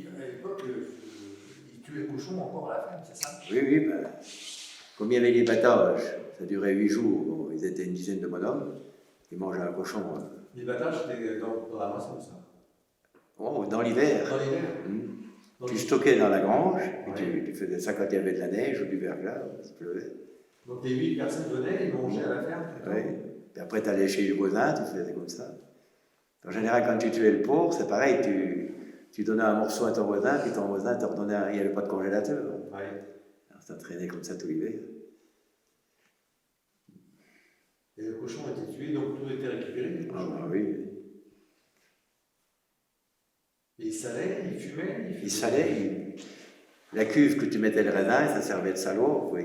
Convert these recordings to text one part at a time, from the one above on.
puis, à l'époque, ils tuaient le cochon encore à la ferme, c'est ça? Oui, oui, ben, comme il y avait les battages, ça durait 8 jours, bon, ils étaient une dizaine de bonhommes, ils mangeaient un cochon. Les battages, c'était dans la moisson, ça? Oh, dans l'hiver. Dans l'hiver? Tu stockais dans la grange, et tu faisais ça quand il y avait de la neige ou du verglas, il pleuvait. Donc les 8 personnes venaient, ils mangeaient à la ferme? Oui. Et après, tu allais chez le voisin, tu faisais comme ça. En général, quand tu tuais le porc, c'est pareil, tu donnais un morceau à ton voisin, puis ton voisin te redonnait il n'y avait pas de congélateur. Oui. Alors ça traînait comme ça tout l'hiver. Et le cochon était tué, donc tout était récupéré, les cochons? Ah oui. Et il salait, il fumait? Il salait, la cuve que tu mettais le raisin, ça servait de salaud. Oui.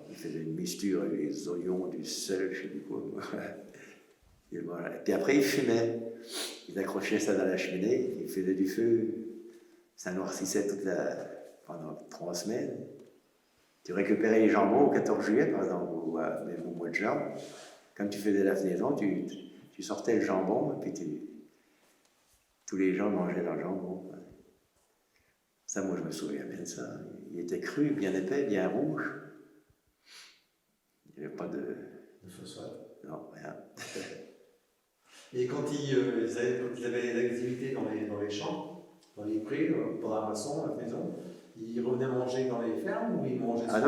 Il faisait une mixture avec des oignons, du sel, je ne sais plus quoi. Et voilà. Et puis après, il fumait. Il accrochait ça dans la cheminée, il faisait du feu. Ça noircissait pendant 3 semaines. Tu récupérais les jambons au 14 juillet, par exemple, ou même au mois de juin. Quand tu faisais la fenaison, tu sortais le jambon, et puis tous les gens mangeaient leur jambon. Ça, moi, je me souviens bien de ça. Il était cru, bien épais, bien rouge. Il n'y avait pas de phosphate? Non, rien. Et quand ils avaient des activités dans les champs, dans les prés, pour la moisson, la maison, ils revenaient manger dans les fermes ou ils mangeaient sur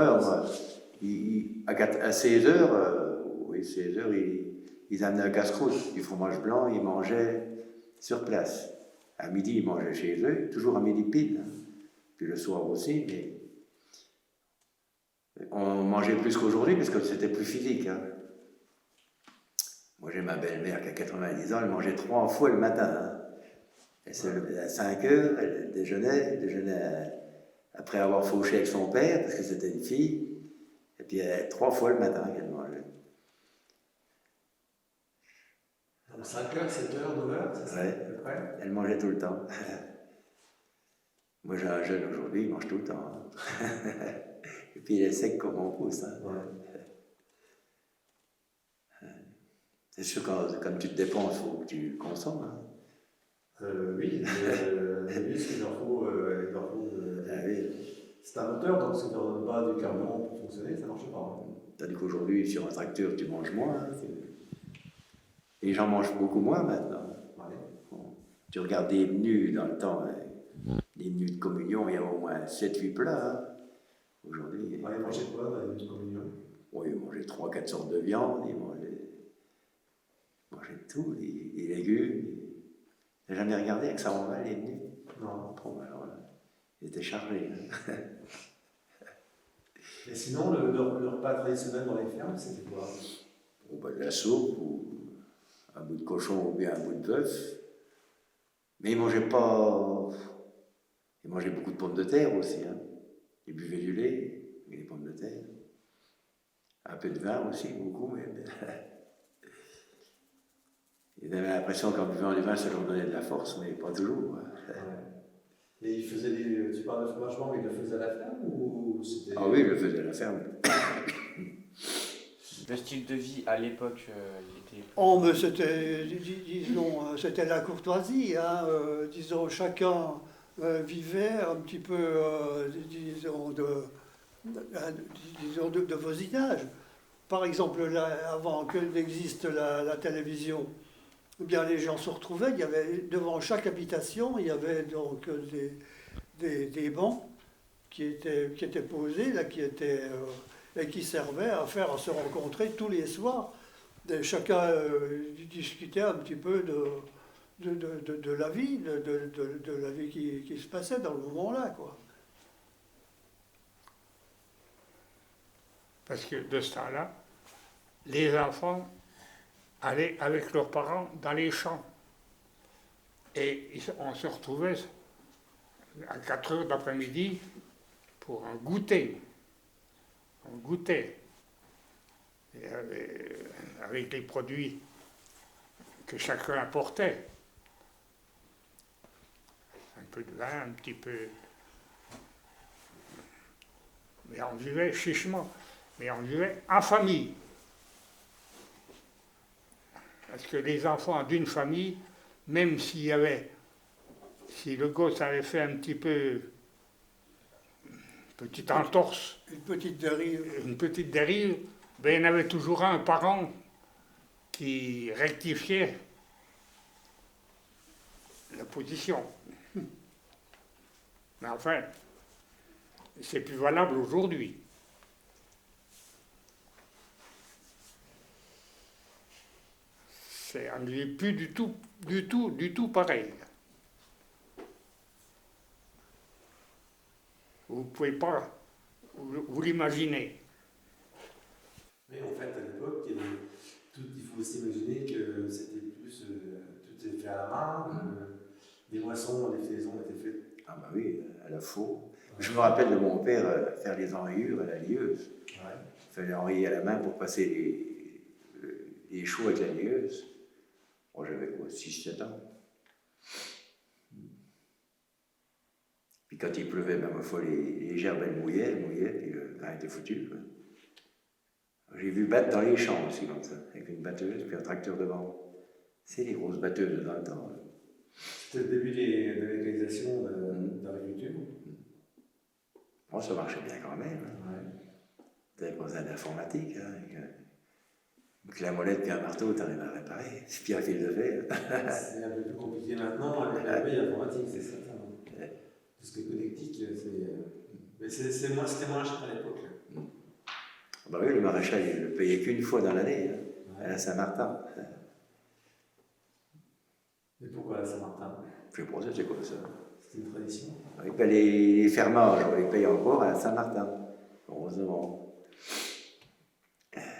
place? À 16 heures, oui, 16 heures, ils amenaient un casse-croûte, du fromage blanc, ils mangeaient sur place. À midi, ils mangeaient chez eux, toujours à midi pile. Puis le soir aussi, mais on mangeait plus qu'aujourd'hui parce que c'était plus physique. Hein. Moi, j'ai ma belle-mère qui a 90 ans, elle mangeait 3 fois le matin. Hein. Elle se levait à 5 heures, elle déjeunait après avoir fauché avec son père, parce que c'était une fille, et puis 3 fois le matin qu'elle mangeait. Donc 5 heures, 7 heures, 9 heures, c'est ça? Ouais. À peu près. Elle mangeait tout le temps. Moi, j'ai un jeune aujourd'hui, il mange tout le temps. Hein. Et puis il est sec comme on pousse. Hein. Ouais. C'est sûr, comme tu te dépenses, il faut que tu consommes. Hein. Oui, les muscles, il leur faut oui. C'est un moteur, donc si tu ne donnes pas du carburant pour fonctionner, ça ne marche pas. Hein. Tandis qu'aujourd'hui, sur un tracteur, tu manges moins. Hein. Les gens mangent beaucoup moins maintenant. Ouais. Bon. Tu regardes des menus dans le temps, hein. Les menus de communion, il y a au moins 7-8 plats. Hein. Aujourd'hui. Ils mangeaient quoi dans les menus de communion? Oui, ils mangeaient 3-4 sortes de viande, ils mangeaient tout, les légumes. Tu n'as jamais regardé avec ça en bas les menus? Non. Bon, alors, ils étaient chargés. Hein. Et sinon, le repas traditionnel dans les fermes, c'était quoi? De la soupe, ou un bout de cochon, ou bien un bout de bœuf. Mais ils mangeaient pas. Ils mangeaient beaucoup de pommes de terre aussi. Hein. Ils buvaient du lait et des pommes de terre. Un peu de vin aussi, beaucoup. Mais... Ils avaient l'impression qu'en buvant du vin, ça leur donnait de la force, mais pas toujours. Hein. Ouais. Et ils faisaient tu parles de fromage blanc, mais ils le faisaient à la ferme ou c'était... Ah oui, ils le faisaient à la ferme. Le style de vie à l'époque, il était... Oh, mais c'était, disons, c'était la courtoisie, hein, disons, chacun vivait un petit peu, disons, de voisinage. Par exemple, là, avant que n'existe la télévision, eh bien, les gens se retrouvaient, il y avait, devant chaque habitation, il y avait donc des bancs qui étaient posés, là, et qui servaient à se rencontrer tous les soirs. Chacun discutait un petit peu de la vie, de la vie qui se passait dans le moment-là, quoi. Parce que de ce temps-là, les enfants allaient avec leurs parents dans les champs. Et on se retrouvait à 4 heures d'après-midi pour un goûter. On goûtait. Et avec les produits que chacun apportait. Un peu de vin, un petit peu. Mais on vivait chichement. Mais on vivait en famille. Parce que les enfants d'une famille, même s'il y avait si le gosse avait fait un petit peu, petite entorse, Une petite dérive. une petite dérive, ben, il y en avait toujours un parent qui rectifiait la position. Mais enfin, c'est plus valable aujourd'hui. On ne vit plus du tout pareil. Vous ne pouvez pas vous l'imaginer. Mais en fait, à l'époque, il faut s'imaginer que c'était plus. Tout était fait à la main, les moissons, les faisaisons étaient faites. Ah bah oui, à la faux. Je me rappelle de mon père faire les enrayures à la lieuse. Ouais. Il fallait enrayer à la main pour passer les choux avec la lieuse. Moi j'avais quoi, 6-7 ans. Puis quand il pleuvait, même ma foi, les gerbes elles mouillaient, puis le grain était foutu. Quoi. J'ai vu battre dans les champs aussi comme ça, avec une batteuse, puis un tracteur devant. C'est les grosses batteuses dans le temps. Là. C'était le début de la mécanisation de l'agriculture. Bon, ça marchait bien quand même. Hein. Ouais. T'avais pas besoin d'informatique. Hein, avec la molette et un marteau, t'arrives à réparer. C'est puis un fil de fer. C'est un peu plus compliqué maintenant avec la veille informatique, c'est certain. Tout ce qui est connectique, mais c'était moins cher à l'époque. Bah oui, le maréchal, il ne le payait qu'une fois dans l'année, hein, Ouais. à la Saint-Martin. Mais pourquoi à Saint-Martin? Je sais pas, c'est comme ça. C'était une tradition. Et puis les ferments, alors, ils payent encore à Saint-Martin, heureusement.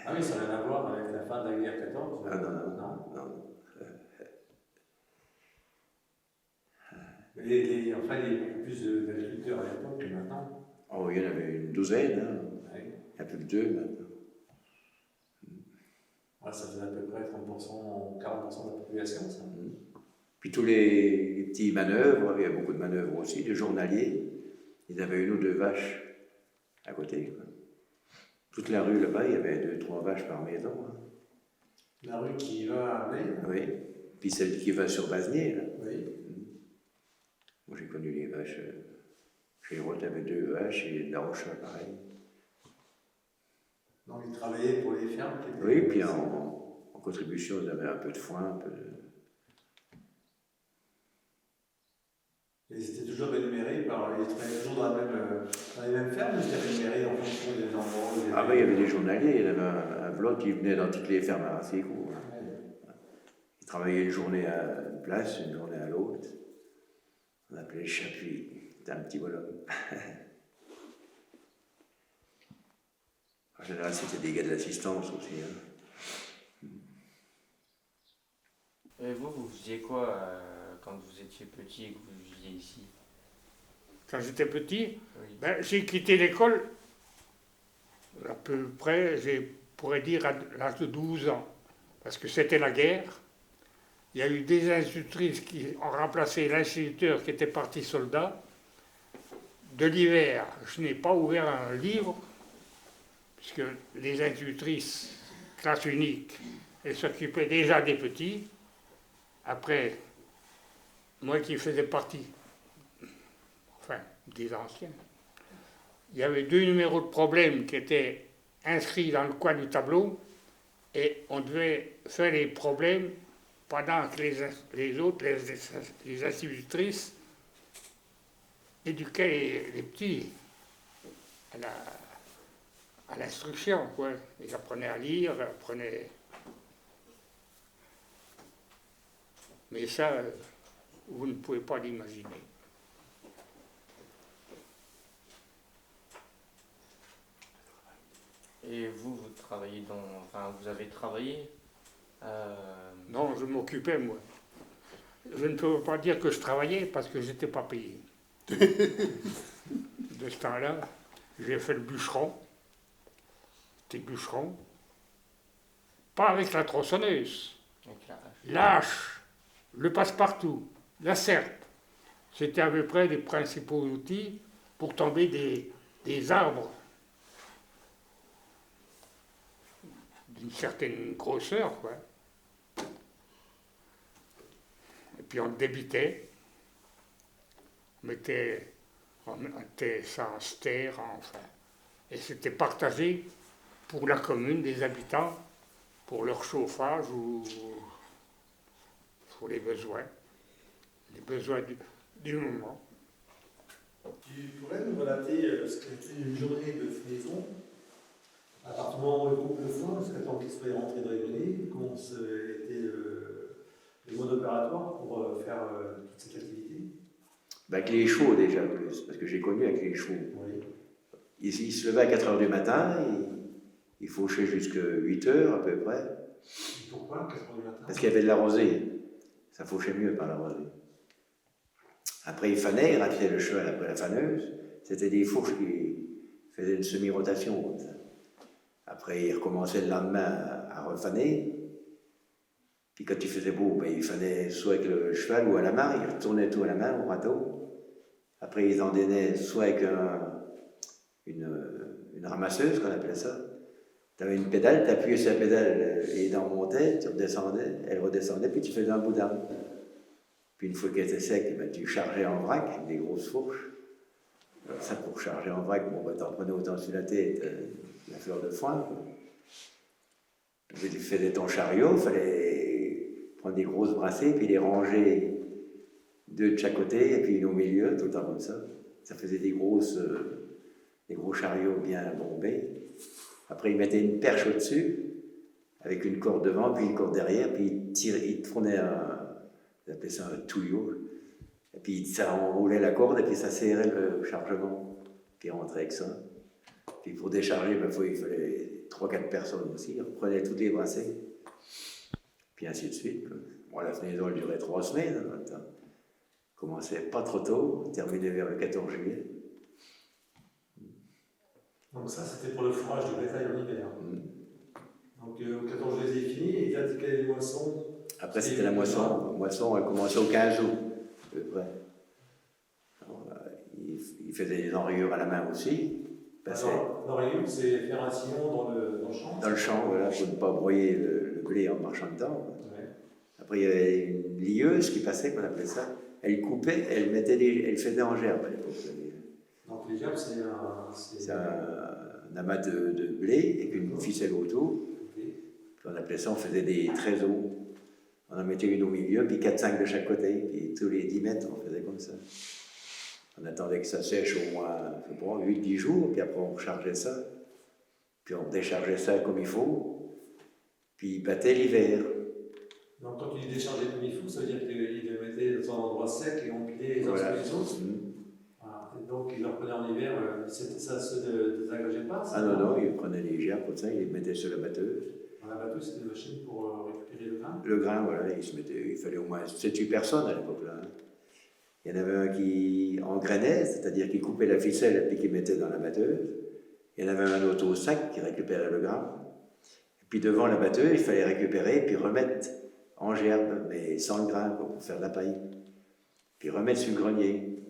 Ah oui, ça n'a rien à voir avec la fin de la guerre 14. Ah non, Non. Mais enfin, il y avait beaucoup plus d'agriculteurs à l'époque que maintenant. Oh, il y en avait une douzaine, hein. Ouais. Il n'y a plus que 2 maintenant. Ouais, ça faisait à peu près 30%, 40% de la population, ça. Puis tous les petits manœuvres, il y a beaucoup de manœuvres aussi, de journaliers. Ils avaient 1 ou 2 vaches à côté. Quoi. Toute la rue là-bas, il y avait 2-3 vaches par maison. Hein. La rue qui va à Blaye. Oui. Puis celle qui va sur Basnier, là. Oui. Moi, j'ai connu les vaches. Chez Roth, il y avait 2 vaches et de la Rochelle, pareil. Donc, ils travaillaient pour les fermes. Oui, puis en contribution, ils avaient un peu de foin, un peu de... Et ils étaient toujours rémunérés par. Ils travaillaient toujours dans les mêmes fermes, ou ils étaient rémunérés en fonction des endroits où ils Ah ben, il y avait des journaliers, il y avait un Vlot qui venait dans toutes les fermes à Rassicou. Il travaillait une journée à une place, une journée à l'autre. On appelait le chapuis. C'était un petit bonhomme. En général, c'était des gars de l'assistance aussi. Hein. Et vous faisiez quoi quand vous étiez petit et que vous viviez ici? Quand j'étais petit, Oui. ben, j'ai quitté l'école à peu près, je pourrais dire, à l'âge de 12 ans. Parce que c'était la guerre. Il y a eu des institutrices qui ont remplacé l'instituteur qui était parti soldat. De l'hiver, je n'ai pas ouvert un livre, puisque les institutrices, classe unique, elles s'occupaient déjà des petits. Après, moi qui faisais partie, enfin, des anciens, il y avait 2 numéros de problème qui étaient inscrits dans le coin du tableau, et on devait faire les problèmes pendant que les autres, les institutrices, éduquaient les petits à l'instruction, quoi. Ils apprenaient à lire, apprenaient... Mais ça, vous ne pouvez pas l'imaginer. Et vous travaillez enfin, vous avez travaillé Non, je m'occupais, moi. Je ne peux pas dire que je travaillais parce que je n'étais pas payé. De ce temps-là, j'ai fait le bûcheron. C'était bûcheron. Pas avec la tronçonneuse. avec la hache. L'âche, le passe-partout, la serpe. C'était à peu près les principaux outils pour tomber des arbres d'une certaine grosseur, quoi. Et puis on le débitait. on mettait ça en terre, enfin. Et c'était partagé pour la commune, des habitants, pour leur chauffage ou pour les besoins du moment. Tu pourrais nous relater ce qu'était une journée de fenaison, à partir du moment où le groupe le foin, jusqu'à temps qu'il soit rentré dans les greniers, comment était le mode opératoire pour faire toute cette activité? Avec les chauds déjà plus, parce que j'ai connu avec les chauds. Oui. Il se levait à 4 h du matin, il fauchait jusqu'à 8 h à peu près. Et pourquoi 4 h du matin? Parce qu'il y avait de la rosée. Ça fauchait mieux par la rosée. Après, il fanait, il raclait le cheval après la faneuse. C'était des fourches qui faisaient une semi-rotation comme ça. Après, il recommençait le lendemain à refaner. Puis quand il faisait beau, ben, il fanait soit avec le cheval ou à la main. Il retournait tout à la main, au râteau. Après, ils endainaient soit avec une ramasseuse, qu'on appelait ça. Tu avais une pédale, tu appuyais sur la pédale, les dents montaient, tu redescendais, elle redescendait, puis tu faisais un boudin. Puis une fois qu'elle était sec, ben, tu chargeais en vrac avec des grosses fourches. Alors ça, pour charger en vrac, bon, ben, t'en prenais autant sur la tête, la fleur de foin. Puis tu faisais ton chariot, il fallait prendre des grosses brassées, puis les ranger 2 de chaque côté, et puis une au milieu, tout le temps comme ça. Ça faisait des gros chariots bien bombés. Après, ils mettaient une perche au-dessus, avec une corde devant, puis une corde derrière, puis ils tournaient ils appelaient ça un tuyau. Et puis ça enroulait la corde, et puis ça serrait le chargement, puis ils rentraient avec ça. Puis pour décharger, ben, il fallait 3-4 personnes aussi, ils reprenaient toutes les brassées. Puis ainsi de suite. Bon, la fenaison, elle durait 3 semaines, en même temps. Commençait pas trop tôt, terminait vers le 14 juillet. Donc ça, c'était pour le fourrage du bétail en hiver. Donc au 14 juillet, c'est fini, et là, quelle est les moissons? Après, c'était la moisson. La moisson, elle commençait au 15 août, à peu près. Alors, il faisait des enrayures à la main aussi. L'enrayure, c'est faire un sillon dans le champ? Dans le champ, voilà, pour ne pas broyer le blé en marchant dedans. Ouais. Après, il y avait une lieuse qui passait, qu'on appelait ça. Elle coupait, elle faisait en gerbe à l'époque. Donc les gerbes, c'est un amas de blé avec une ficelle autour. Okay. Puis on appelait ça, on faisait des trésors. On en mettait une au milieu, puis 4-5 de chaque côté. Puis tous les 10 mètres, on faisait comme ça. On attendait que ça sèche au moins 8-10 jours, puis après on rechargeait ça. Puis on déchargeait ça comme il faut. Puis il battait l'hiver. Donc quand tu déchargeais comme il faut, ça veut dire qu'il le mettait dans un endroit sec et empilait les uns sur les autres. Voilà. Et donc il le reprenait en hiver, ça se désagrégeait pas? Ah non, il prenait les gerbes comme ça, il les mettait sur la batteuse. La batteuse, c'était une machine pour récupérer le grain? Le grain, voilà, il fallait au moins 7-8 personnes à l'époque-là. Il y en avait un qui engrainait, c'est-à-dire qui coupait la ficelle et puis qui mettait dans la batteuse. Il y en avait un autre au sac qui récupérait le grain. Et puis devant la batteuse, il fallait récupérer et puis remettre en gerbe, mais sans le grain, pour faire de la paille. Puis remettre sur le grenier.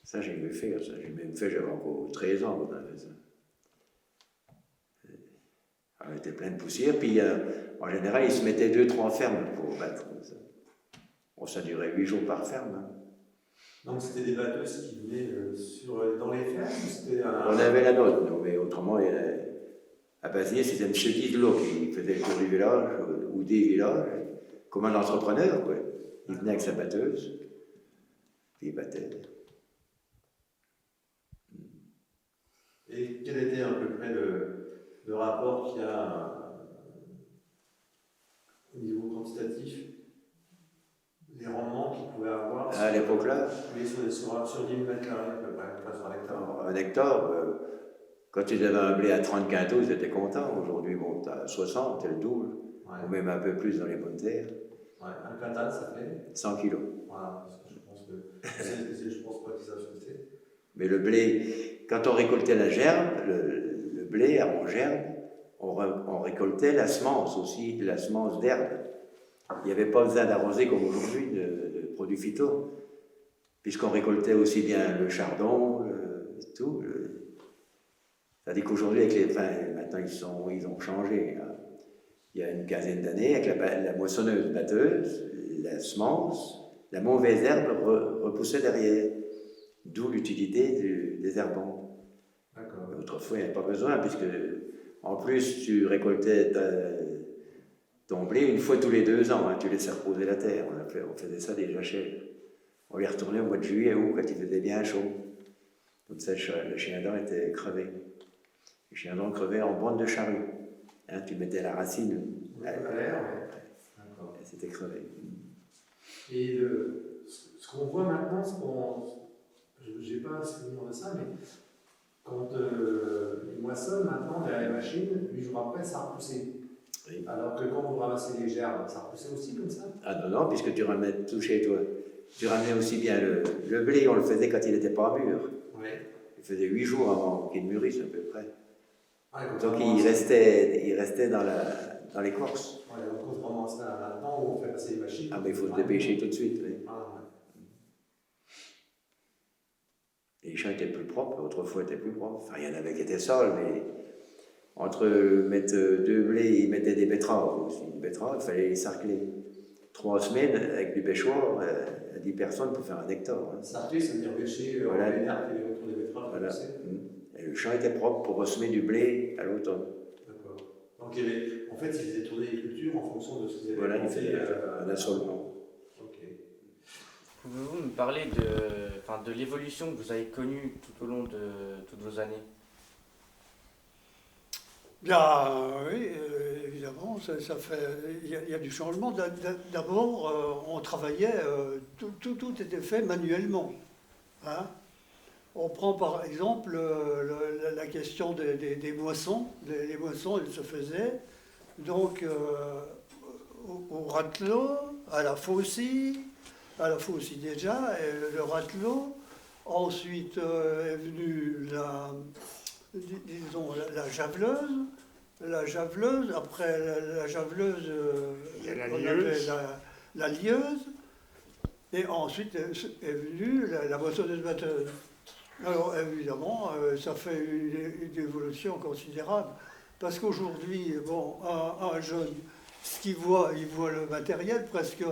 Ça, j'ai vu faire ça. J'ai même fait, j'avais encore 13 ans quand on avait ça. On était plein de poussière, puis en général, ils se mettaient 2-3 fermes pour battre. Ça. Bon, ça durait 8 jours par ferme. Hein. Donc c'était des batteuses qui venaient dans les fermes ou c'était On avait la nôtre, nous, mais autrement, à Basnier, c'était M. Didelot qui faisait le tour du village, ou des villages, comme un entrepreneur, quoi. Il venait avec sa batteuse, puis il battait. Et quel était à peu près le rapport qu'il y a au niveau quantitatif, les rendements qu'il pouvait avoir À l'époque-là, sur 10 000 mètres carrés à peu près, pas sur un hectare? un hectare, quand ils avaient un blé à 30 quintaux, ils étaient contents. Aujourd'hui, bon, t'as 60, t'es le double, ou même un peu plus dans les bonnes terres. Ouais, un quintal, ça fait 100 kilos. Voilà, parce que je pense je pense pas qu'ils savent ce que c'est. Mais le blé, quand on récoltait la gerbe, le blé en gerbe, on récoltait la semence aussi, la semence d'herbe. Il n'y avait pas besoin d'arroser comme aujourd'hui de produits phyto, puisqu'on récoltait aussi bien le chardon, tout. C'est-à-dire qu'aujourd'hui, avec les maintenant ils ont changé. Hein. Il y a une quinzaine d'années, avec la moissonneuse batteuse, la semence, la mauvaise herbe repoussait derrière. D'où l'utilité du désherbant. D'accord. Autrefois, il n'y avait pas besoin, puisque en plus, tu récoltais ton blé une fois tous les 2 ans, hein, tu laissais reposer la terre. On faisait ça déjà chez. On les retournait au mois de juillet ou quand il faisait bien chaud. Comme ça, le chien dent était crevé. Le chien dent crevait en bande de charrue. Hein, tu mettais la racine, À l'air, ouais. D'accord. et c'était crevé. Et ce qu'on voit maintenant, je n'ai pas un souvenir de ça, mais quand ils moissonnent maintenant, la machine, 8 jours après, ça a repoussé. Oui. Alors que quand vous ramassez les gerbes, ça repoussait aussi comme ça? Ah non, non, puisque tu ramenais tout chez toi. Tu ramenais aussi bien le blé, on le faisait quand il n'était pas mûr. Oui. Il faisait 8 jours avant qu'il mûrisse à peu près. Ah, Donc il restait dans l'écorce. Ouais, donc contrairement à ça, maintenant où on fait passer les machines. Ah mais il faut se dépêcher tout de suite. Oui. Ah, ouais. Et les champs étaient plus propres, autrefois étaient plus propres. Enfin, il y en avait qui étaient sols, mais entre mettre 2 blés, ils mettaient des betteraves aussi. Une betterave, il fallait les sarcler. 3 semaines avec du bêchoir, à 10 personnes pour faire un hectare. Hein. Sarcler, ça veut dire bêcher Voilà. les nerfs qui est autour des betteraves. Voilà. tu sais. Et le champ était propre pour ressemer du blé à l'automne. D'accord. Donc en fait, ils faisaient tourner les cultures en fonction de ce qu'ils avaient Voilà, il planté, fallait un assolement. Ok. Pouvez-vous me parler de l'évolution que vous avez connue tout au long de toutes vos années? Bien, oui, évidemment, ça fait. Il y a du changement. D'abord, on travaillait, tout était fait manuellement. Hein. On prend par exemple la question des moissons. Les moissons, elles se faisaient donc au ratelot, à la faucille déjà, et le ratelot. Ensuite est venue la javeleuse. La javeleuse, après la javeleuse, Il y a la on lieuse. avait la lieuse, et ensuite est venue la moissonneuse-batteuse. Alors évidemment, ça fait une évolution considérable, parce qu'aujourd'hui, bon, un jeune, ce qu'il voit, il voit le matériel presque,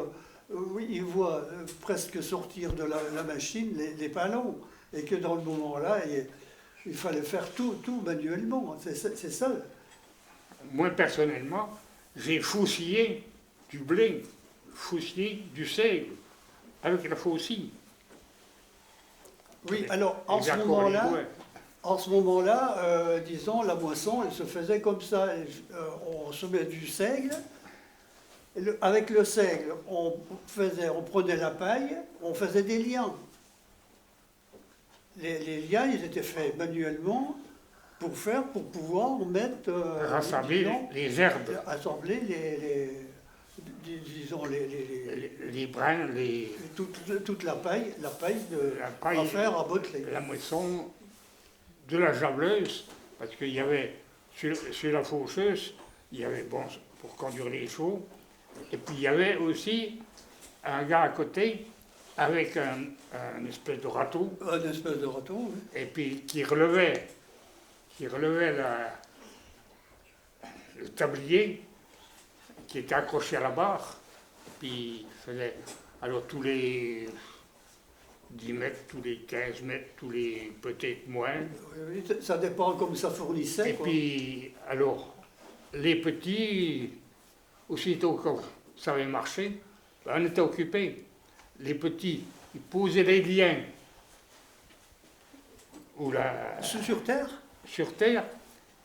oui, il voit presque sortir de la machine les panneaux, et que dans le moment-là, il fallait faire tout manuellement. C'est ça. Moi, personnellement, j'ai faucillé du blé, faucillé du seigle, avec la faucille. Oui, alors en Les ce accords, les doigts. moment-là, disons, la moisson, elle se faisait comme ça. On se met du seigle. Avec le seigle, on prenait la paille, on faisait des liens. Les liens, ils étaient faits manuellement pour pouvoir mettre. Rassembler disons, les herbes, assembler disons les brins, toute la paille la paille, à faire à botteler. la moisson, de la javeleuse, parce qu'il y avait, sur la faucheuse, il y avait, bon, pour conduire les chevaux, et puis il y avait aussi un gars à côté avec un espèce de râteau, Un espèce de râteau, oui. et puis qui relevait le tablier qui était accroché à la barre, puis il faisait, alors tous les 10 mètres, tous les 15 mètres, tous les peut-être moins. Oui, ça dépend comme ça fournissait. Et quoi. puis, alors, les petits, aussitôt que ça avait marché, ben, on était occupés. Les petits, ils posaient des liens ou Sur terre, sur terre,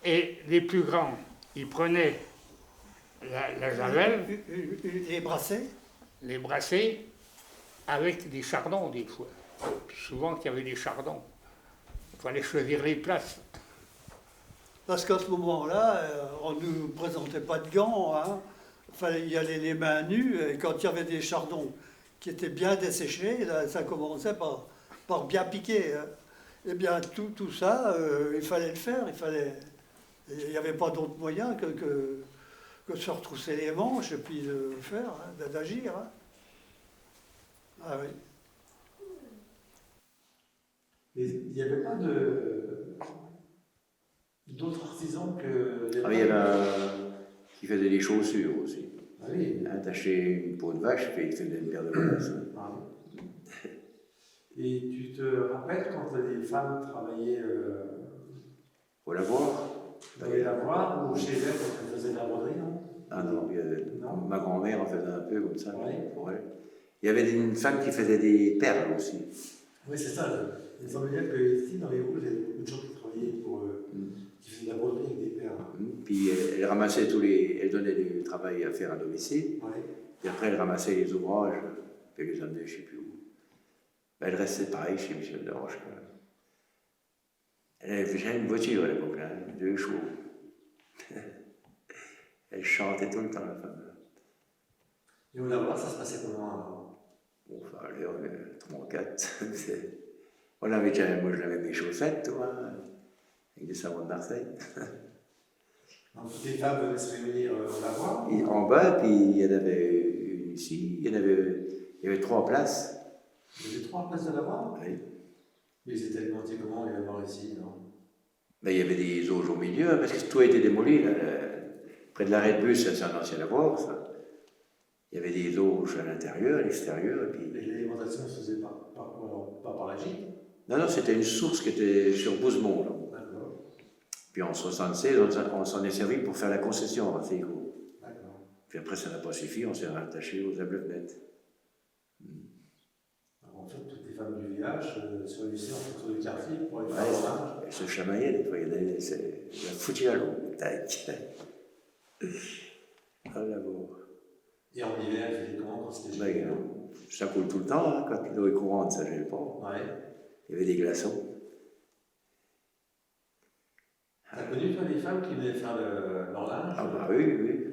et les plus grands, ils prenaient la javel, les brassait. les brassaient avec des chardons des fois. Souvent qu'il y avait des chardons. Il fallait choisir les places. Parce qu'à ce moment-là, on ne nous présentait pas de gants. Hein. Il fallait y aller les mains nues. Et quand il y avait des chardons qui étaient bien desséchés, là, ça commençait par bien piquer. Hein. Eh bien, tout ça, il fallait le faire. Il n'y avait pas d'autre moyen que de se retrousser les manches et puis de faire, hein, d'agir. Hein. Ah oui. Et il n'y avait pas d'autres artisans que les Ah, il y avait un qui faisait des chaussures aussi. Ah oui. Attaché une peau de vache, puis il faisait une paire de balances. Ah oui. Et tu te rappelles quand les femmes travaillaient Faut la voir. dans les lavoirs ou chez elles quand elles faisaient de la broderie, non? Ah non, Non. ma grand-mère en faisait un peu comme ça. Ouais. Pour elle. Il y avait une femme qui faisait des perles aussi. Oui, c'est ça. Il semble bien que ici, dans les Hauts, il y a beaucoup de gens qui travaillaient qui faisaient de la broderie avec des perles. Puis elle ramassait elle donnait du travail à faire à domicile. Ouais. Puis après, elle ramassait les ouvrages, puis elle les amenait je ne sais plus où. Ben, elle restait pareil chez Michel Deroche. Elle avait déjà une voiture à l'époque, hein, 2 chevaux. Elle chantait tout le temps, la femme. Et au lavoir, ça se passait comment alors? Bon, enfin, allez, on est 3-4. On avait déjà, moi, je l'avais mes chaussettes, toi, avec des savons de Marseille. Donc, toutes les femmes venaient se réunir au lavoir? Et en bas, puis il y en avait une ici, il y avait 3 places. Il y avait 3 places de lavoir? Oui. Mais ils étaient alimentés comment les lavoirs ici, non? Ben, il y avait des auges au milieu, parce que tout a été démoli. Là. Près de l'arrêt de bus, c'est un ancien lavoir, ça. Il y avait des auges à l'intérieur, à l'extérieur. Et puis... Et l'alimentation se faisait pas par la gîte? Non, c'était une source qui était sur Bouzemont. Là. D'accord. Puis en 1976, on s'en est servi pour faire la concession à Fégo. D'accord. Puis après, ça n'a pas suffi, on s'est rattaché aux Ablevnettes. En fait, toutes les femmes du village se réunissaient en fonction du quartier pour aller Ouais, faire leur linge. elles se chamaillaient des fois, il y en avait, c'est la foutu à l'eau. Tac. Ah, là-bas. Et en hiver, ils faisaient comment quand c'était Ben, gelé? ça coule tout le temps, hein, quand l'eau est courante, ça ne gèle pas. Ouais. Il y avait des glaçons. T'as connu, toi, les femmes qui venaient faire leur linge? Ah bah oui, oui.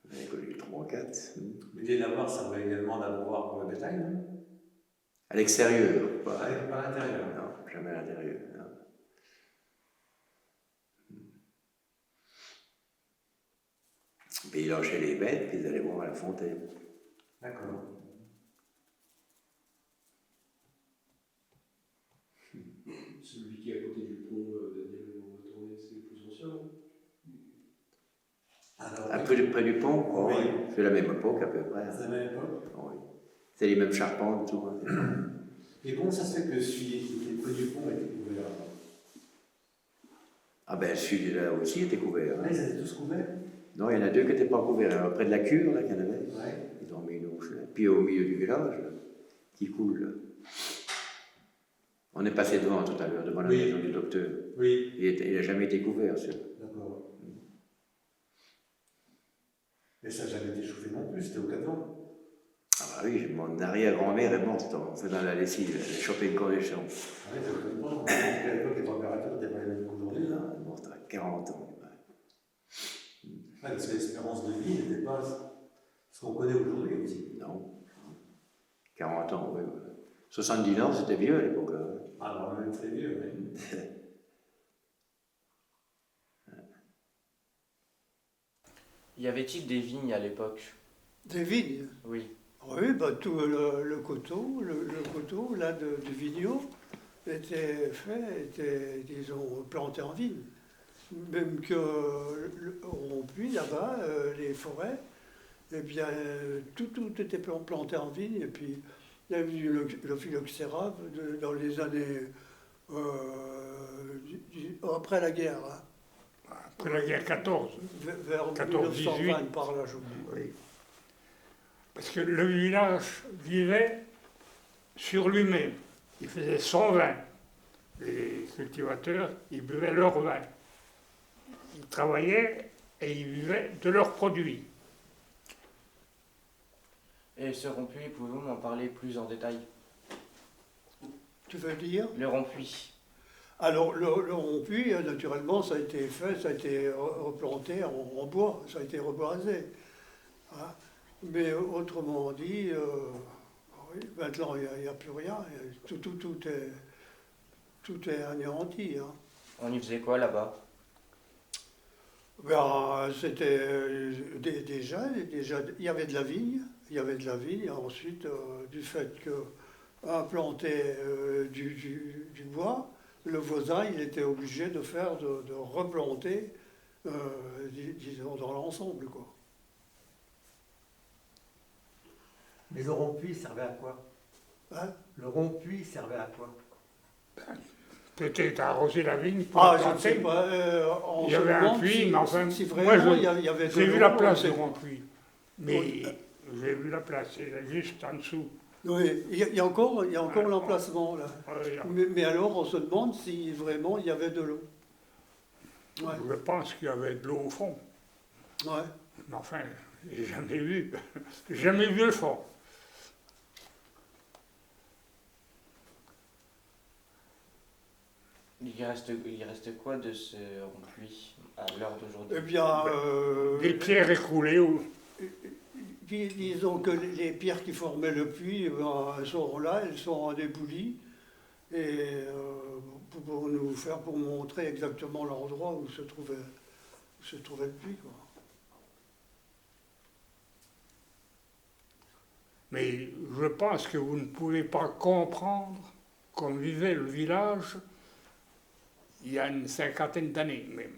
J'en ai connu 3-4. Mais les lavoirs, ça servait également d'avoir pour le bétail, non? À l'extérieur, Pas pas à l'intérieur. non, jamais à l'intérieur. Non. Puis ils lâchaient les bêtes, puis ils allaient voir à la fontaine. D'accord. Celui qui est à côté du pont, Daniel, on va tourner, c'est plus ancien, non? Alors, Un peu près du pont, oh, Oui. oui. C'est la même époque à peu près. c'est la même époque. Oh, oui. C'est les mêmes charpentes, tout. Hein. Et comment ça se fait que celui qui était près du pont était couvert? Ah ben celui-là aussi était couvert. Là, Hein. ils étaient tous couverts? Non, il y en a 2 qui n'étaient pas couverts. Alors, près de la cure, là, qu'il y en avait. Ouais. Ils ont mis une autre. Puis au milieu du village, là, qui coule. Là. On est passé devant tout à l'heure, devant la Oui. maison du docteur. Oui. Il n'a jamais été couvert, celui-là. D'accord. Mais ça n'a jamais été chauffé non plus, c'était au cadran. Ah bah oui, mon arrière-grand-mère est morte en faisant la lessive. Elle a chopé une correction. Ah oui, c'est au cadran. À l'époque, les températures n'étaient pas les mêmes qu'aujourd'hui. Elle Là. est morte à 40 ans. Ouais, parce que l'espérance de vie n'était pas ce qu'on connaît aujourd'hui aussi. Non. 40 ans, oui. 70 ans, c'était vieux à l'époque. Hein. Ah, alors même très vieux, oui. Y avait-il des vignes à l'époque? Des vignes. Oui. Oui, bah, tout le coteau, le coteau là, du vigno était fait, était, disons, planté en vigne. Même que au puits là-bas, les forêts, eh bien, tout était planté en vigne. Et puis, il y a eu le phylloxéra dans les années après la guerre, hein, Après la guerre 14. vers 14, 1920 par là, je vous dis. Oui. Parce que le village vivait sur lui-même. Il faisait son vin. Les cultivateurs, ils buvaient leur vin. Ils travaillaient et ils vivaient de leurs produits. Et ce rond-puits, pouvez-vous m'en parler plus en détail? Tu veux dire? Le rond-puits. Alors, le rond-puits, naturellement, ça a été fait, ça a été replanté en bois, ça a été reboisé. Hein. Mais autrement dit, oui, maintenant, il n'y a plus rien. Tout est anéanti. Hein. On y faisait quoi là-bas? Ben, c'était déjà, il y avait de la vigne. Il y avait de la vigne. Et ensuite, du fait qu'on plantait du bois, le voisin, il était obligé de replanter, disons, dans l'ensemble, quoi. Mais le rond-puits servait à quoi? Hein? Le rond-puits servait à quoi? Peut-être arroser la vigne pour Ah, la je ne sais planter. pas. On Il y se avait un demande puits, mais enfin, si moi, vraiment il y avait de j'ai vu l'eau, la place c'est- du rond-puits. Mais Oui. j'ai vu la place, elle est juste en dessous. Oui, il y a encore, Ouais. l'emplacement là. Ouais, Mais alors, on se demande si vraiment il y avait de l'eau. Ouais, je pense qu'il y avait de l'eau au fond. ouais. Mais enfin, j'ai jamais vu. J'ai jamais vu le fond. Il reste quoi de ce rond-puits à l'heure d'aujourd'hui? Eh bien, Des pierres écroulées. disons que les pierres qui formaient le puits, eh ben, elles sont là, elles sont en éboulis. Et pour nous faire, pour montrer exactement l'endroit où se trouvait le puits, quoi. Mais je pense que vous ne pouvez pas comprendre qu'on vivait le village il y a une cinquantaine d'années même.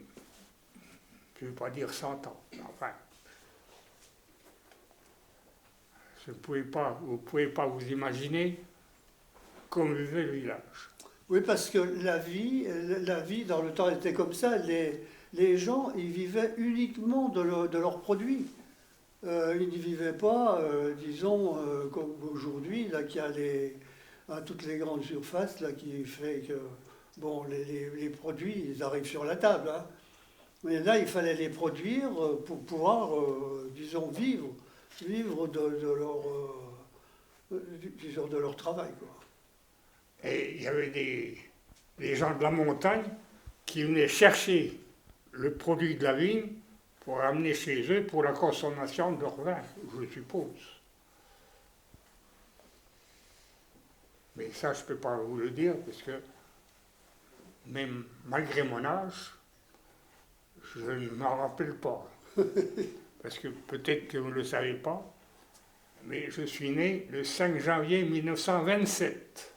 Je ne vais pas dire 100 ans, mais enfin. Vous ne pouvez pas vous imaginer qu'on vivait le village. Oui, parce que la vie dans le temps était comme ça. Les gens, ils vivaient uniquement de leurs produits. Ils n'y vivaient pas, disons, comme aujourd'hui, là, qu'il y a toutes les grandes surfaces, là, qui fait que, bon, les produits, ils arrivent sur la table, hein. Mais là, il fallait les produire pour pouvoir, disons, vivre disons, de leur travail, quoi. Et il y avait des gens de la montagne qui venaient chercher le produit de la vigne pour amener chez eux pour la consommation de leur vin, je suppose. Mais ça, je ne peux pas vous le dire, parce que même malgré mon âge, je ne m'en rappelle pas. Parce que peut-être que vous ne le savez pas, mais je suis né le 5 janvier 1927.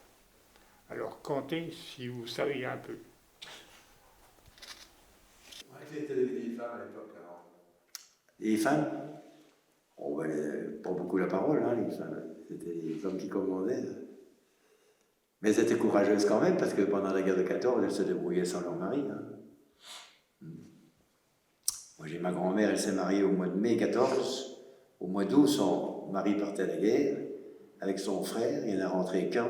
Alors comptez si vous savez un peu. Qui étaient les femmes à l'époque alors? Les femmes, on va pas beaucoup la parole, hein, les femmes. C'était les hommes qui commandaient. Mais elles étaient courageuses quand même, parce que pendant la guerre de 14, elles se débrouillaient sans leur mari. Hein. Moi, j'ai ma grand-mère, elle s'est mariée au mois de mai 14. Au mois d'août, son mari partait à la guerre avec son frère. Il en a rentré qu'un.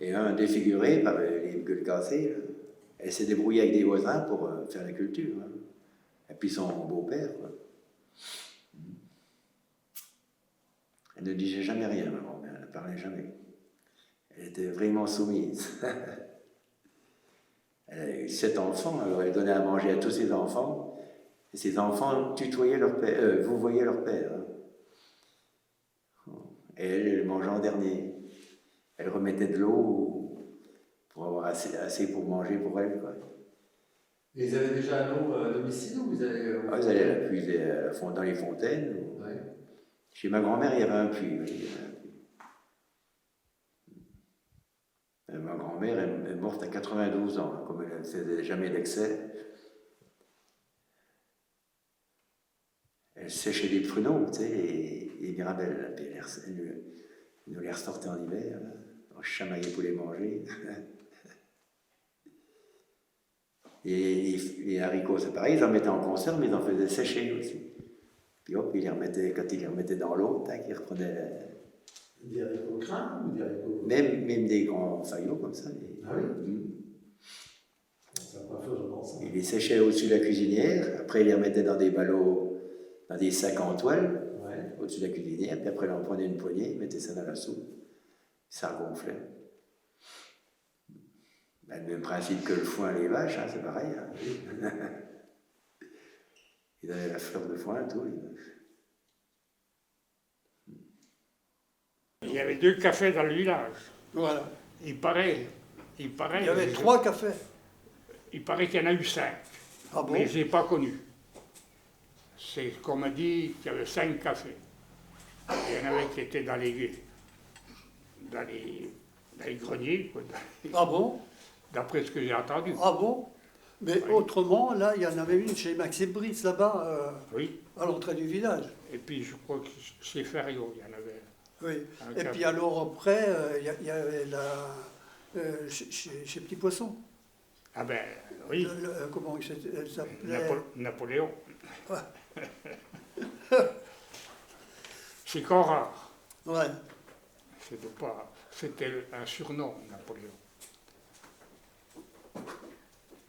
Et un défiguré par les gueules cassées. Là. Elle s'est débrouillée avec des voisins pour faire la culture. Hein. Et puis son beau-père, quoi. Elle ne disait jamais rien, ma grand-mère. Elle ne parlait jamais. Elle était vraiment soumise. Elle avait 7 enfants, alors elle donnait à manger à tous ses enfants. Et ses enfants tutoyaient leur père, vous voyez leur père. Hein. Et elle mangeait en dernier. Elle remettait de l'eau pour avoir assez pour manger pour elle. Quoi. Et ils avaient déjà un eau à domicile ou ils allaient... Ils allaient la puiser dans les fontaines. Ouais. Chez ma grand-mère, il y avait un puits. Oui. Ma grand-mère est morte à 92 ans, comme elle ne faisait jamais d'excès. Elle séchait des pruneaux, tu sais, et mirabelles. Elle nous les ressortait en hiver. On chamaillait pour les manger. Et les haricots, c'est pareil, ils en mettaient en conserve, mais ils en faisaient sécher aussi. Puis hop, quand ils les remettaient dans l'eau, tac, ils reprenaient... Des haricots crins ou des haricots... Même des grands faillots comme ça. Ah oui? Ça n'a pas fait, je pense. Ils les séchaient au-dessus de la cuisinière, après ils les remettaient dans des ballots, dans des sacs en toile, Ouais. au-dessus de la cuisinière, puis après on prenait une poignée, ils mettaient ça dans la soupe, ça regonflait. Ben, le même principe que le foin les vaches, hein, c'est pareil. Hein. Ils donnaient la fleur de foin, tout. Il y avait 2 cafés dans le village. Voilà. Il paraît. Il y avait 3 cafés. Il paraît qu'il y en a eu 5. Ah bon? Mais je n'ai pas connu. C'est qu'on m'a dit qu'il y avait 5 cafés. Il y en avait qui étaient dans les greniers, quoi. Ah bon? D'après ce que j'ai entendu. Ah bon? Mais Oui. autrement, là, il y en avait une chez Maxime Brice, là-bas, Oui. à l'entrée du village. Et puis je crois que chez Ferriot, il y en avait. Oui. Un Et café. puis alors après, il y avait chez Petit Poisson. Ah ben oui, Comment elle s'appelait? Napoléon. Ouais. C'est Corard. Ouais. C'était un surnom, Napoléon.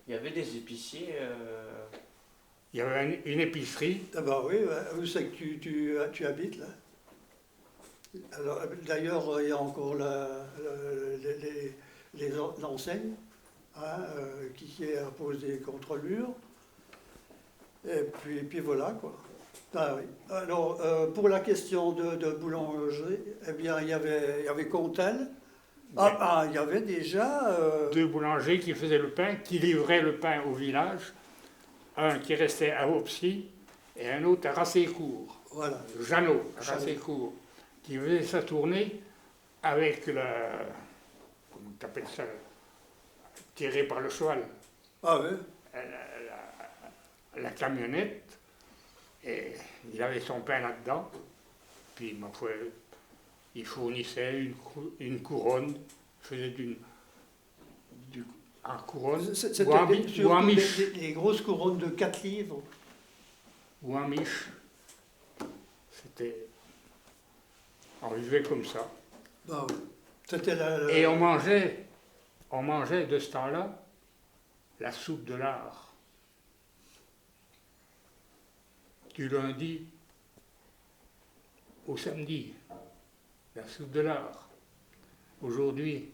Il y avait des épiciers. Il y avait une épicerie. Ah bah oui, ouais. Où c'est que tu habites là? Alors, d'ailleurs, il y a encore l'enseigne hein, qui est apposée contre le mur. Et puis voilà quoi. Ah oui. Alors, pour la question de boulangerie, eh bien, il y avait Contel. Il y avait déjà. 2 boulangers qui faisaient le pain, qui livraient le pain au village. Un qui restait à Opsy et un autre à Rassécourt. Voilà. Jeannot, à Rassécourt, qui faisait sa tournée avec comment tu appelles ça, tiré par le cheval, Ah oui. la camionnette, et il avait son pain là-dedans, puis ma foi, il fournissait une couronne, faisait en couronne, C'était ou en surtout miche, les grosses couronnes de 4 livres. ou en miche. C'était... On vivait comme ça. Ah oui. C'était Et on mangeait de ce temps-là la soupe de lard. Du lundi au samedi, la soupe de lard. Aujourd'hui,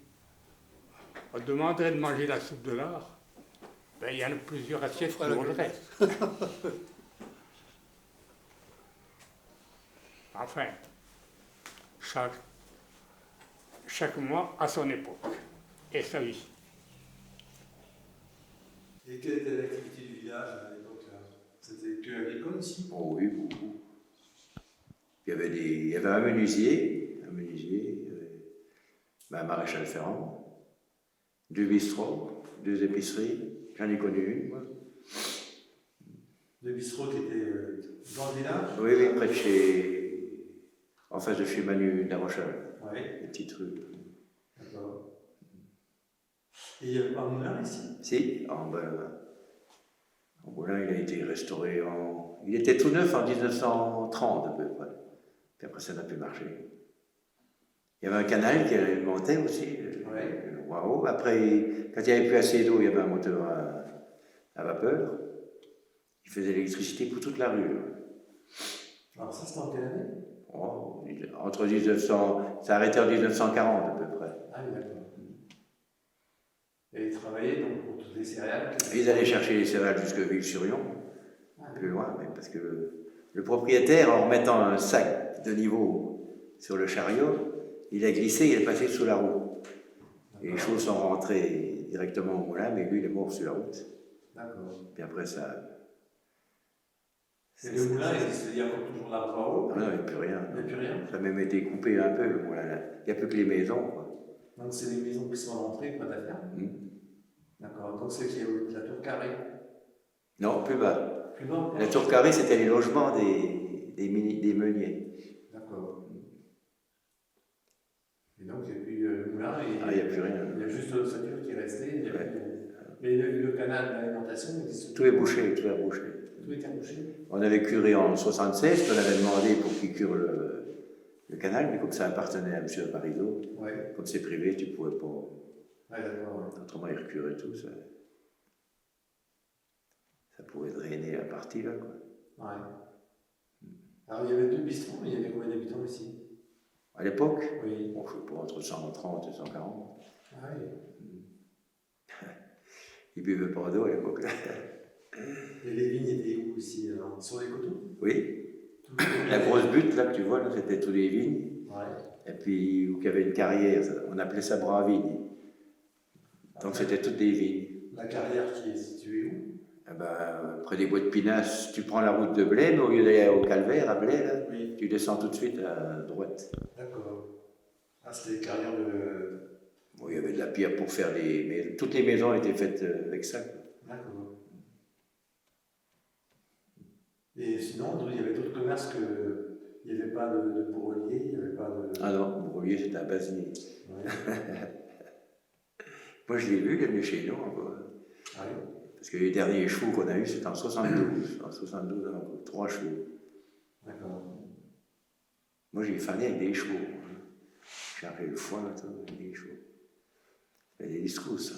on demanderait de manger la soupe de lard, ben, il y en a plusieurs assiettes qui rouleraient. Enfin, chaque mois à son époque. Et ça oui. Et quelle était l'activité du village à l'époque là? C'était que agricole aussi? Oh oui, beaucoup. Il y avait un menuisier, un maréchal ferrant, 2 bistrots, 2 épiceries, j'en ai connu une, moi. Le bistrot qui était dans le village? Oui, oui, près de en face de chez Manu de La Rochelle, Oui. une petite rue. D'accord. Et il y avait pas un moulin ici? Si, en Moulin, il a été restauré il était tout neuf en 1930 à peu près. Puis après, ça n'a plus marché. Il y avait un canal qui alimentait aussi. Ouais. Waouh. Après, quand il n'y avait plus assez d'eau, il y avait un moteur à vapeur. Il faisait l'électricité pour toute la rue. Alors ça, c'était en quelle année? Oh, entre 1900, ça a arrêté en 1940 à peu près. Ah oui, d'accord. Et ils travaillaient donc pour toutes les céréales? Ils allaient chercher les céréales jusque Ville-sur-Yon, plus loin, mais parce que le propriétaire, en remettant un sac de niveau sur le chariot, il a glissé, il est passé sous la roue. Et les choses sont rentrées directement au moulin, mais lui, il est mort sur la route. D'accord. Puis après, ça... Et le moulin, il se dit encore toujours l'arbre en haut? Ah non, il n'y a plus rien. Il n'y a plus rien? Ça a même été coupé un peu, le moulin. Il n'y a plus que les maisons, quoi. Donc c'est les maisons qui sont à l'entrée, pas d'affaires? D'accord. Donc c'est qui est la tour carrée? Non, plus bas. Plus bas? La tour carrée, c'était les logements des meuniers. D'accord. Et donc, et puis le moulin, Ah, il n'y a plus rien. il y a juste l'ossature qui est restée. Il y a Ouais. Mais le canal d'alimentation existe. Tout est bouché, tout est bouché. Tout était bouché. On avait curé en 1976, on avait demandé pour qu'il cure le canal, mais comme ça appartenait à M. Parizeau, Ouais. comme c'est privé, tu ne pouvais pas. Ouais, d'accord. Autrement, il recurait tout, ça pouvait drainer la partie là, quoi. Ouais. Alors, il y avait 2 bistrots, mais il y avait combien d'habitants ici? À l'époque, Oui. bon, je ne sais pas, entre 130 et 140. Ah oui. Ils ne buvaient pas d'eau à l'époque. Et les vignes étaient où ici? Sur les coteaux? Oui, la grosse butte là que tu vois, là, c'était tous les vignes. Ouais. Et puis, où il y avait une carrière, on appelait ça Bravigne. Donc, c'était toutes des vignes. La carrière qui est située où? Eh ben, près des bois de Pinasse, tu prends la route de Blais, mais au lieu d'aller au Calvaire, à Blais, là, Oui. tu descends tout de suite à droite. D'accord. Ah, c'était les carrières de. Bon, il y avait de la pierre pour faire des maisons. Toutes les maisons étaient faites avec ça. D'accord. Et sinon, il y avait d'autres commerces Il n'y avait pas de bourrelier, il n'y avait pas de... Ah non, mon premier c'était à Basnier. Ouais. Moi je l'ai vu, il est venu chez nous encore. Ah oui. Parce que les derniers chevaux qu'on a eus, c'était en 72. En 72, on a eu 3 chevaux. D'accord. Moi j'ai fané avec des chevaux. J'ai appelé le foin, là, avec des chevaux. Il y a des discours, ça.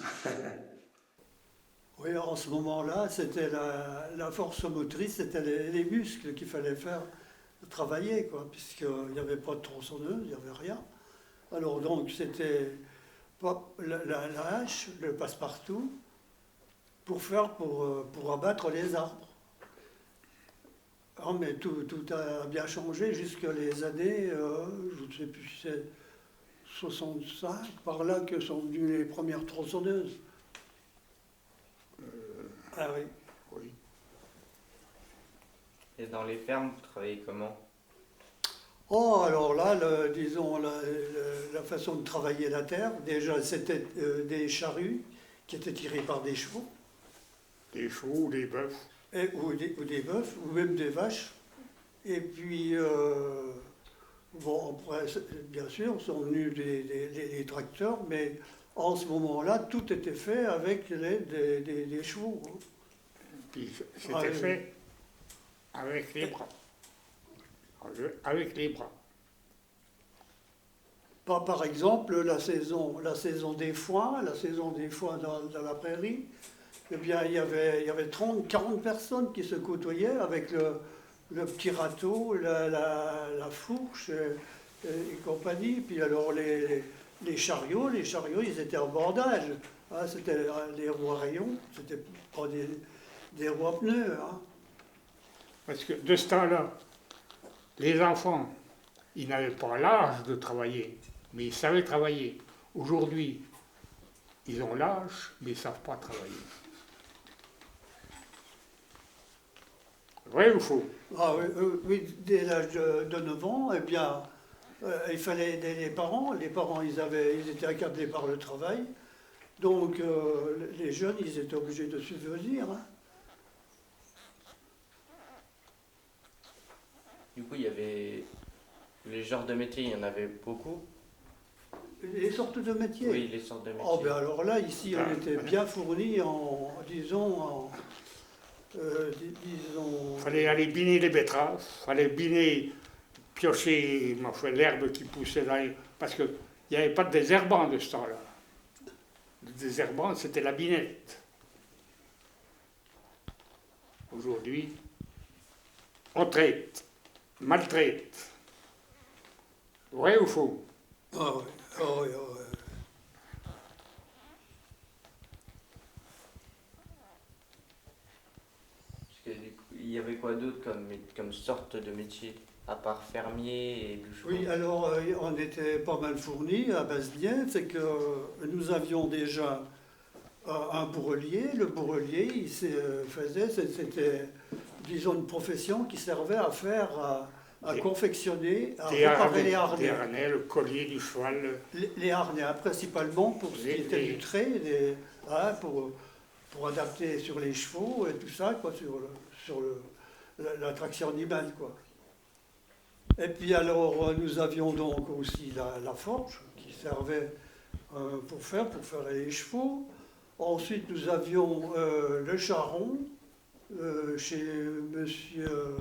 Oui, en ce moment-là, c'était la force motrice, c'était les muscles qu'il fallait faire travailler, quoi, puisqu'il n'y avait pas de tronçonneuse, il n'y avait rien. Alors donc c'était la hache, le passe-partout, pour abattre les arbres. Ah, mais tout a bien changé jusqu'à les années, je ne sais plus si c'est 65, par là que sont venues les premières tronçonneuses. Ah oui. Oui. Et dans les fermes, vous travaillez comment? Oh, alors là, disons, la façon de travailler la terre, déjà, c'était des charrues qui étaient tirées par des chevaux, Des chevaux, des bœufs. ou des bœufs, ou même des vaches. Et puis, bon, après, bien sûr, sont venus les tracteurs, mais en ce moment-là, tout était fait avec l'aide des chevaux. Puis c'était Ah, oui. fait avec les bras. Avec les bras. Par exemple, la saison des foins, dans la prairie, eh bien, il y avait 30, 40 personnes qui se côtoyaient avec le petit râteau, la fourche et compagnie. Puis alors les chariots, ils étaient en bordage. Hein, c'était les roues à rayons, c'était pas des roues à pneus. Hein. Parce que de ce temps-là, les enfants, ils n'avaient pas l'âge de travailler, mais ils savaient travailler. Aujourd'hui, ils ont l'âge, mais ils ne savent pas travailler. Vrai ou faux? Ah oui, oui, dès l'âge de 9 ans, eh bien, il fallait aider les parents. Les parents, ils étaient accablés par le travail. Donc, les jeunes, ils étaient obligés de subvenir. Hein. Du coup, il y avait les genres de métiers, il y en avait beaucoup. Les sortes de métiers. Oui, les sortes de métiers. Oh, ben alors là, ici, on était bien fournis disons, Il fallait aller biner les betteraves, il fallait biner, piocher l'herbe qui poussait là, parce qu'il n'y avait pas de désherbant de ce temps-là. Le désherbant, c'était la binette. Aujourd'hui, on traite, maltraite. Vrai ou faux? ah, oui, ah, oui, ah, oui. Parce que, du coup, il y avait quoi d'autre comme sorte de métier, à part fermier et bûcheron? Oui, alors on était pas mal fournis à Basnières, c'est que nous avions déjà un bourrelier. Le bourrelier, c'était, disons, une profession qui servait à faire, à confectionner, à réparer les harnais. Des harnais, le collier du cheval. Les harnais, hein, principalement pour ce qui était du trait, hein, pour adapter sur les chevaux et tout ça, quoi, sur la traction animale, quoi. Et puis alors, nous avions donc aussi la forge qui servait pour faire les chevaux. Ensuite, nous avions le charron chez monsieur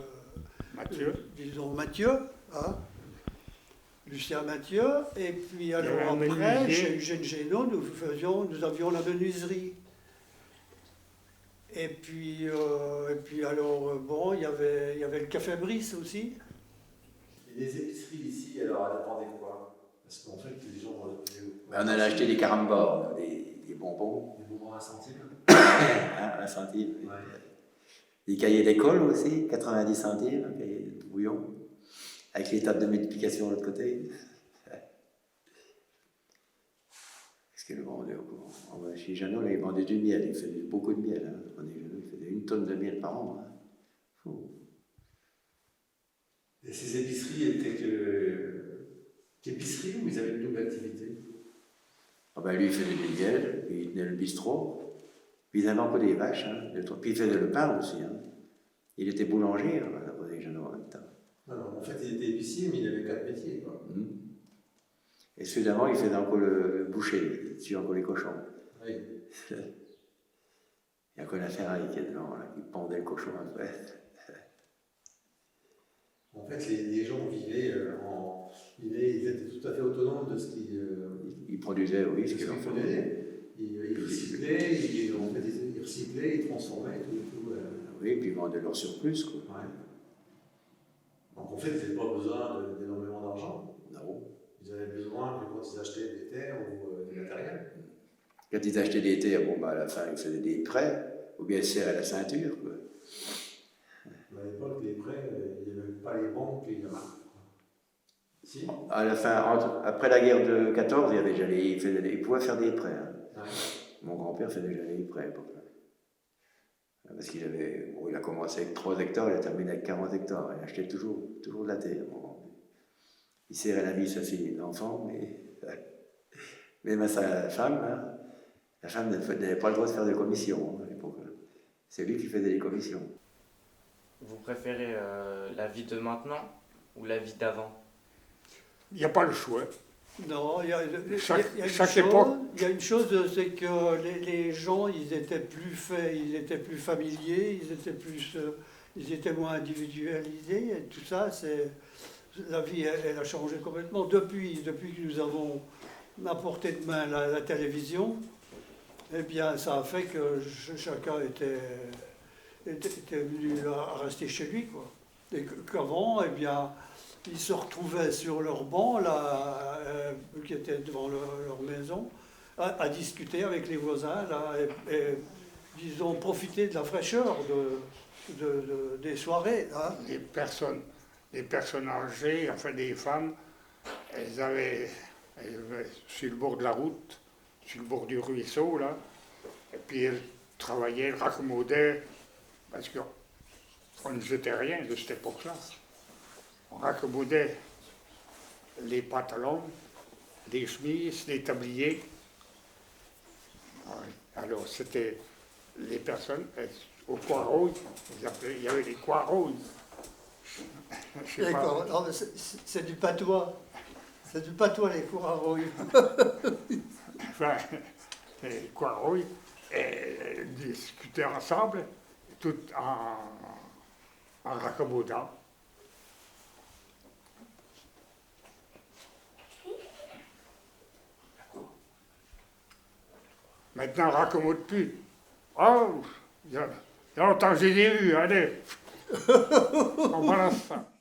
disons Mathieu, hein, Lucien Mathieu. Et puis alors après, chez Eugène Génaud, nous avions la menuiserie. Et puis alors, bon, il y avait le café Brice aussi. Et les épiceries ici, alors, elles dépendaient de quoi? Parce qu'en fait, les gens... On allait acheter des carambars, des bonbons. Des bonbons à 1 centime. Hein, 1 centime. Ouais. Des cahiers d'école aussi, 90 centimes, un cahier de bouillon, avec les tables de multiplication de l'autre côté. Qu'est-ce que le vendait au courant? Chez Jeannot, il vendait du miel, il faisait beaucoup de miel. Hein. Il faisait 1 tonne de miel par an. Hein. Et ces épiceries étaient qu'épicerie ou ils avaient une double activité? Ah ben lui, il faisait du miel, puis il tenait le bistrot, puis il avait encore des vaches, hein, puis il faisait le pain aussi. Hein. Il était boulanger, après Jeannot en même temps. Alors, en fait, il était épicier, mais il avait 4 métiers, quoi. Et celui d'avant, il faisait encore le boucher, il tue encore les cochons. Oui. Il y a encore la ferraille qui est dedans, là, qui pendait le cochon après. En fait, les gens vivaient ils étaient tout à fait autonomes de ce qu'ils Ils produisaient, oui, ce qu'ils en produisaient. faisaient. Ils recyclaient, ils recyclaient, ils transformaient, tout. Oui, puis ils vendaient leur surplus, quoi. Ouais. Donc en fait, ils n'avaient pas besoin d'énormément d'argent. Non. Ils avaient besoin que quand ils achetaient des terres ou du matériel. Quand ils achetaient des terres, bon, bah, à la fin, ils faisaient des prêts, ou bien ils serraient la ceinture, quoi. À l'époque, les prêts, il n'y avait pas les banques et la marque. Si. À la fin, après la guerre de 14, il y avait déjà ils pouvaient faire des prêts. Hein. Ouais. Mon grand-père faisait déjà des prêts à l'époque. Parce qu'il avait, bon, il a commencé avec 3 hectares, il a terminé avec 40 hectares. Il achetait toujours de la terre. Bon. Il serrait la vis à ses enfants, mais même à sa femme, hein, la femme n'avait pas le droit de faire des commissions à l'époque. C'est lui qui faisait les commissions. Vous préférez la vie de maintenant ou la vie d'avant? Il n'y a pas le choix. Non, il y a Chaque époque. une chose, c'est que les gens, ils étaient plus faits, ils étaient plus familiers, ils étaient moins individualisés, et tout ça, la vie, elle a changé complètement. Depuis que nous avons à portée de main la télévision, eh bien, ça a fait que chacun était venu à rester chez lui, quoi. Et qu'avant, eh bien, ils se retrouvaient sur leur banc, là, qui était devant leur maison, à discuter avec les voisins, là, et disons, profiter de la fraîcheur des soirées. Hein. Les personnes âgées, enfin des femmes, elles avaient sur le bord de la route, sur le bord du ruisseau, là, et puis elles travaillaient, elles raccommodaient, parce qu'on ne jetait rien de cette époque-là. On raccommodait les pantalons, les chemises, les tabliers. Alors c'était les personnes au Coirrouille, il y avait des Coirrouilles. D'accord, non, mais c'est du patois. C'est du patois, les Coirrouilles. Enfin, les Coirrouilles discutaient ensemble, tout en raccommodant. Maintenant, on ne raccommode plus. Oh, il y a longtemps que j'ai vu, allez. On balance ça.